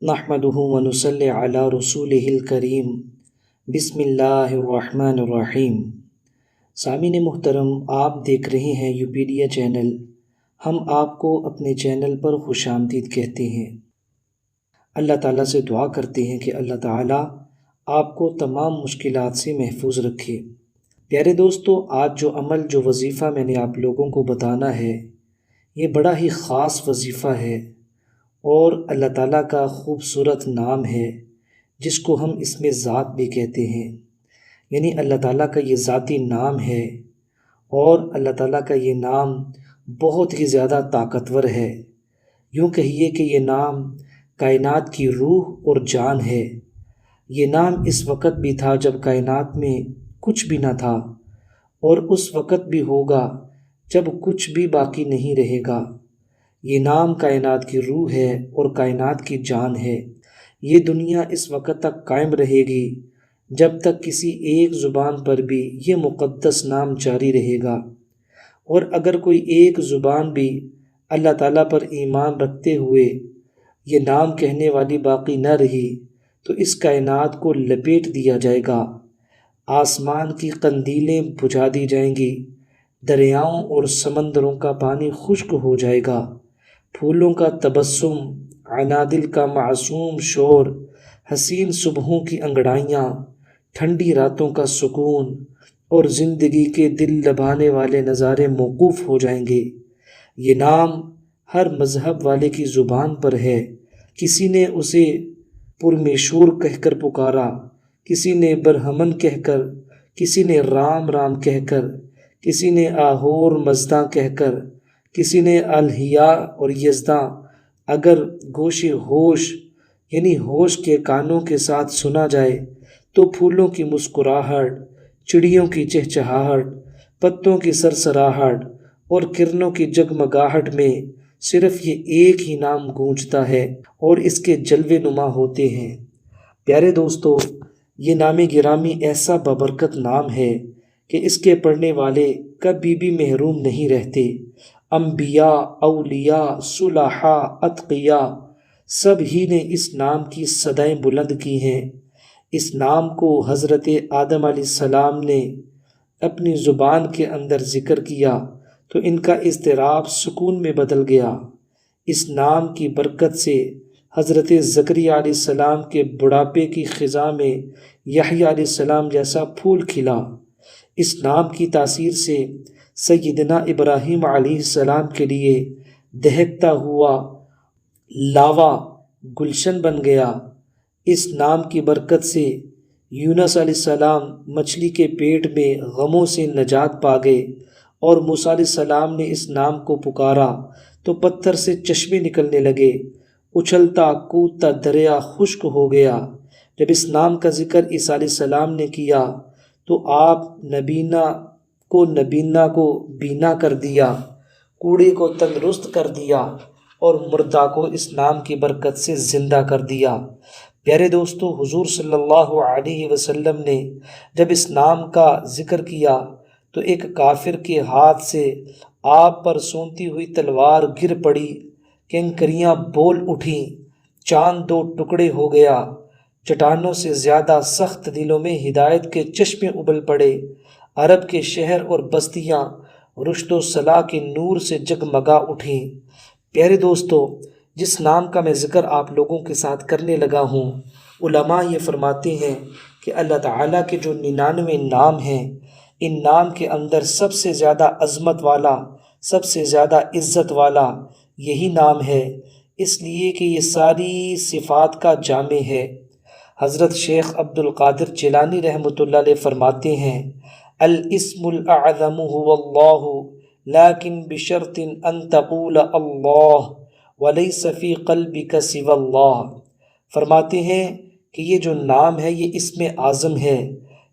نحمدہ ونصلی علی رسولہ الکریم بسم اللہ الرحمن الرحیم۔ سامعین محترم، آپ دیکھ رہے ہیں یوپیڈیا چینل۔ ہم آپ کو اپنے چینل پر خوش آمدید کہتے ہیں۔ اللہ تعالیٰ سے دعا کرتے ہیں کہ اللہ تعالیٰ آپ کو تمام مشکلات سے محفوظ رکھے۔ پیارے دوستو، آج جو وظیفہ میں نے آپ لوگوں کو بتانا ہے، یہ بڑا ہی خاص وظیفہ ہے اور اللہ تعالیٰ کا خوبصورت نام ہے، جس کو ہم اسم ذات بھی کہتے ہیں۔ یعنی اللہ تعالیٰ کا یہ ذاتی نام ہے اور اللہ تعالیٰ کا یہ نام بہت ہی زیادہ طاقتور ہے۔ یوں کہیے کہ یہ نام کائنات کی روح اور جان ہے۔ یہ نام اس وقت بھی تھا جب کائنات میں کچھ بھی نہ تھا، اور اس وقت بھی ہوگا جب کچھ بھی باقی نہیں رہے گا۔ یہ نام کائنات کی روح ہے اور کائنات کی جان ہے۔ یہ دنیا اس وقت تک قائم رہے گی جب تک کسی ایک زبان پر بھی یہ مقدس نام جاری رہے گا، اور اگر کوئی ایک زبان بھی اللہ تعالیٰ پر ایمان رکھتے ہوئے یہ نام کہنے والی باقی نہ رہی تو اس کائنات کو لپیٹ دیا جائے گا۔ آسمان کی قندیلیں بجھا دی جائیں گی، دریاؤں اور سمندروں کا پانی خشک ہو جائے گا، پھولوں کا تبسم، عنادل کا معصوم شور، حسین صبحوں کی انگڑائیاں، ٹھنڈی راتوں کا سکون اور زندگی کے دل لبھانے والے نظارے موقوف ہو جائیں گے۔ یہ نام ہر مذہب والے کی زبان پر ہے۔ کسی نے اسے پرمیشور کہہ کر پکارا، کسی نے برہمن کہہ کر، کسی نے رام رام کہہ کر، کسی نے آہور مزداں کہہ کر، کسی نے الہیاء اور یزداں۔ اگر گوش ہوش یعنی ہوش کے کانوں کے ساتھ سنا جائے تو پھولوں کی مسکراہٹ، چڑیوں کی چہچہاہٹ، پتوں کی سرسراہٹ اور کرنوں کی جگمگاہٹ میں صرف یہ ایک ہی نام گونجتا ہے اور اس کے جلوے نما ہوتے ہیں۔ پیارے دوستو، یہ نام گرامی ایسا بابرکت نام ہے کہ اس کے پڑھنے والے کبھی بھی محروم نہیں رہتے۔ انبیاء، اولیاء، صلحاء، اتقیاء سب ہی نے اس نام کی صدائیں بلند کی ہیں۔ اس نام کو حضرت آدم علیہ السلام نے اپنی زبان کے اندر ذکر کیا تو ان کا اضطراب سکون میں بدل گیا۔ اس نام کی برکت سے حضرت زکریا علیہ السلام کے بڑھاپے کی خزاں میں یحییٰ علیہ السلام جیسا پھول کھلا۔ اس نام کی تاثیر سے سیدنا ابراہیم علیہ السلام کے لیے دہکتا ہوا لاوا گلشن بن گیا۔ اس نام کی برکت سے یونس علیہ السلام مچھلی کے پیٹ میں غموں سے نجات پا گئے، اور موسیٰ علیہ السلام نے اس نام کو پکارا تو پتھر سے چشمے نکلنے لگے، اچھلتا کودتا دریا خشک ہو گیا۔ جب اس نام کا ذکر عیسیٰ علیہ السلام نے کیا تو آپ نبینا کو بینا کر دیا، کوڑے کو تندرست کر دیا اور مردہ کو اس نام کی برکت سے زندہ کر دیا۔ پیارے دوستو، حضور صلی اللہ علیہ وسلم نے جب اس نام کا ذکر کیا تو ایک کافر کے ہاتھ سے آپ پر سونتی ہوئی تلوار گر پڑی، کنکریاں بول اٹھیں، چاند دو ٹکڑے ہو گیا، چٹانوں سے زیادہ سخت دلوں میں ہدایت کے چشمے ابل پڑے، عرب کے شہر اور بستیاں رشد و صلاح کے نور سے جگمگا اٹھیں۔ پیارے دوستو، جس نام کا میں ذکر آپ لوگوں کے ساتھ کرنے لگا ہوں، علماء یہ فرماتے ہیں کہ اللہ تعالیٰ کے جو 99 نام ہیں، ان نام کے اندر سب سے زیادہ عظمت والا، سب سے زیادہ عزت والا یہی نام ہے، اس لیے کہ یہ ساری صفات کا جامع ہے۔ حضرت شیخ عبد القادر جیلانی رحمۃ اللہ علیہ فرماتے ہیں، الاسم الاعظم هو اللہ لیکن بشرط ان تقول اللہ ولیس فی قلبک سوی اللہ۔ فرماتے ہیں کہ یہ جو نام ہے یہ اسم اعظم ہے،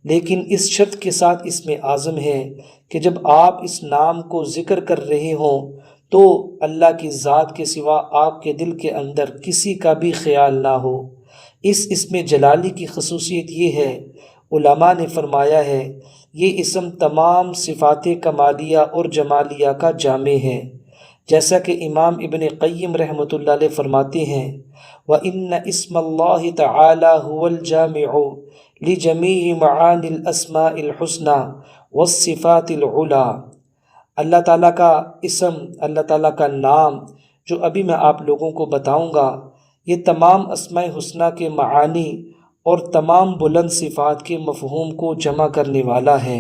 لیکن اس شرط کے ساتھ اسم اعظم ہے کہ جب آپ اس نام کو ذکر کر رہے ہوں تو اللہ کی ذات کے سوا آپ کے دل کے اندر کسی کا بھی خیال نہ ہو۔ اس اسم جلالی کی خصوصیت یہ ہے، علماء نے فرمایا ہے، یہ اسم تمام صفات کمالیہ اور جمالیہ کا جامع ہے۔ جیسا کہ امام ابن قیم رحمۃ اللہ علیہ فرماتے ہیں وَإِنَّ اسْمَ اللَّهِ تَعَالَى هُوَ الْجَامِعُ لِجَمِيعِ مَعَانِي الْأَسْمَاءِ الْحُسْنَى وَالصِّفَاتِ الْعُلَى۔ اللہ تعالیٰ کا اسم، اللہ تعالیٰ کا نام جو ابھی میں آپ لوگوں کو بتاؤں گا، یہ تمام اسماء حسنہ کے معانی اور تمام بلند صفات کے مفہوم کو جمع کرنے والا ہے۔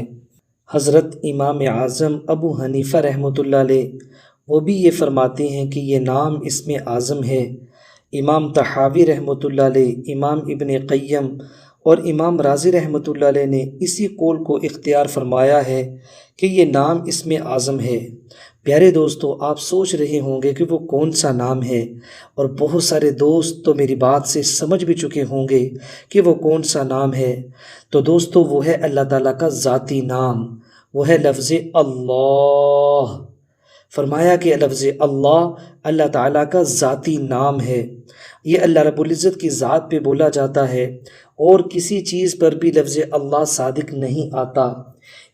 حضرت امام اعظم ابو حنیفہ رحمۃ اللہ علیہ وہ بھی یہ فرماتے ہیں کہ یہ نام اسم اعظم ہے۔ امام طحاوی رحمۃ اللہ علیہ، امام ابن قیم اور امام رازی رحمۃ اللہ علیہ نے اسی قول کو اختیار فرمایا ہے کہ یہ نام اسم اعظم ہے۔ پیارے دوستو، آپ سوچ رہے ہوں گے کہ وہ کون سا نام ہے، اور بہت سارے دوست تو میری بات سے سمجھ بھی چکے ہوں گے کہ وہ کون سا نام ہے۔ تو دوستو، وہ ہے اللہ تعالیٰ کا ذاتی نام، وہ ہے لفظ اللہ۔ فرمایا کہ لفظ اللہ تعالیٰ کا ذاتی نام ہے۔ یہ اللہ رب العزت کی ذات پہ بولا جاتا ہے، اور کسی چیز پر بھی لفظ اللہ صادق نہیں آتا۔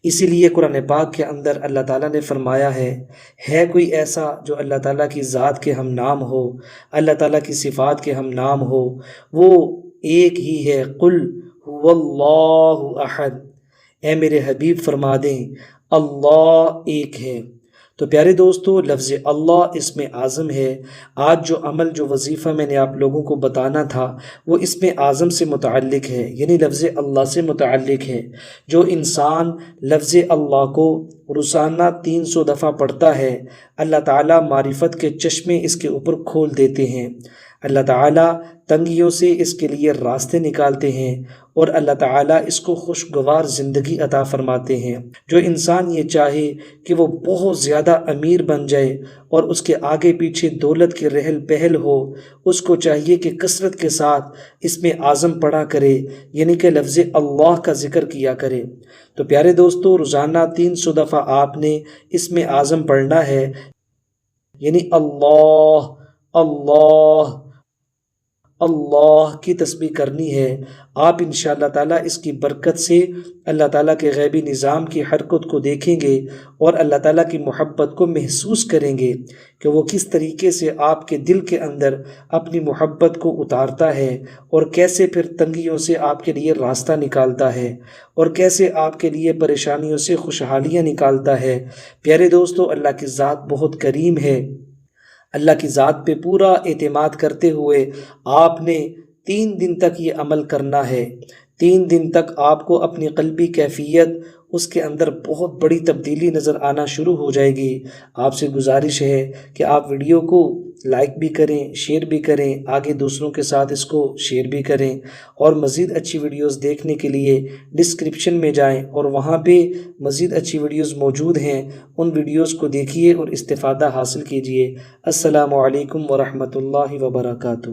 اسی لیے قرآن پاک کے اندر اللہ تعالیٰ نے فرمایا ہے کوئی ایسا جو اللہ تعالیٰ کی ذات کے ہم نام ہو، اللہ تعالیٰ کی صفات کے ہم نام ہو؟ وہ ایک ہی ہے، قل هو اللہ احد۔ اے میرے حبیب فرما دیں اللہ ایک ہے۔ تو پیارے دوستو، لفظ اللہ اسم اعظم ہے۔ آج جو عمل، جو وظیفہ میں نے آپ لوگوں کو بتانا تھا، وہ اسم اعظم سے متعلق ہے، یعنی لفظ اللہ سے متعلق ہے۔ جو انسان لفظ اللہ کو روزانہ 300 دفعہ پڑھتا ہے، اللہ تعالیٰ معرفت کے چشمے اس کے اوپر کھول دیتے ہیں۔ اللہ تعالیٰ تنگیوں سے اس کے لیے راستے نکالتے ہیں، اور اللہ تعالیٰ اس کو خوشگوار زندگی عطا فرماتے ہیں۔ جو انسان یہ چاہے کہ وہ بہت زیادہ امیر بن جائے اور اس کے آگے پیچھے دولت کی رہل پہل ہو، اس کو چاہیے کہ کثرت کے ساتھ اسم اعظم پڑھا کرے، یعنی کہ لفظ اللہ کا ذکر کیا کرے۔ تو پیارے دوستو، روزانہ 300 دفعہ آپ نے اسم اعظم پڑھنا ہے، یعنی اللہ اللہ اللہ کی تسبیح کرنی ہے۔ آپ انشاءاللہ تعالیٰ اس کی برکت سے اللہ تعالیٰ کے غیبی نظام کی حرکت کو دیکھیں گے، اور اللہ تعالیٰ کی محبت کو محسوس کریں گے کہ وہ کس طریقے سے آپ کے دل کے اندر اپنی محبت کو اتارتا ہے، اور کیسے پھر تنگیوں سے آپ کے لیے راستہ نکالتا ہے، اور کیسے آپ کے لیے پریشانیوں سے خوشحالیاں نکالتا ہے۔ پیارے دوستو، اللہ کی ذات بہت کریم ہے۔ اللہ کی ذات پہ پورا اعتماد کرتے ہوئے آپ نے 3 دن تک یہ عمل کرنا ہے۔ 3 دن تک آپ کو اپنی قلبی کیفیت، اس کے اندر بہت بڑی تبدیلی نظر آنا شروع ہو جائے گی۔ آپ سے گزارش ہے کہ آپ ویڈیو کو لائک بھی کریں، شیئر بھی کریں، آگے دوسروں کے ساتھ اس کو شیئر بھی کریں، اور مزید اچھی ویڈیوز دیکھنے کے لیے ڈسکرپشن میں جائیں، اور وہاں پہ مزید اچھی ویڈیوز موجود ہیں، ان ویڈیوز کو دیکھیے اور استفادہ حاصل کیجیے۔ السلام علیکم ورحمۃ اللہ وبرکاتہ۔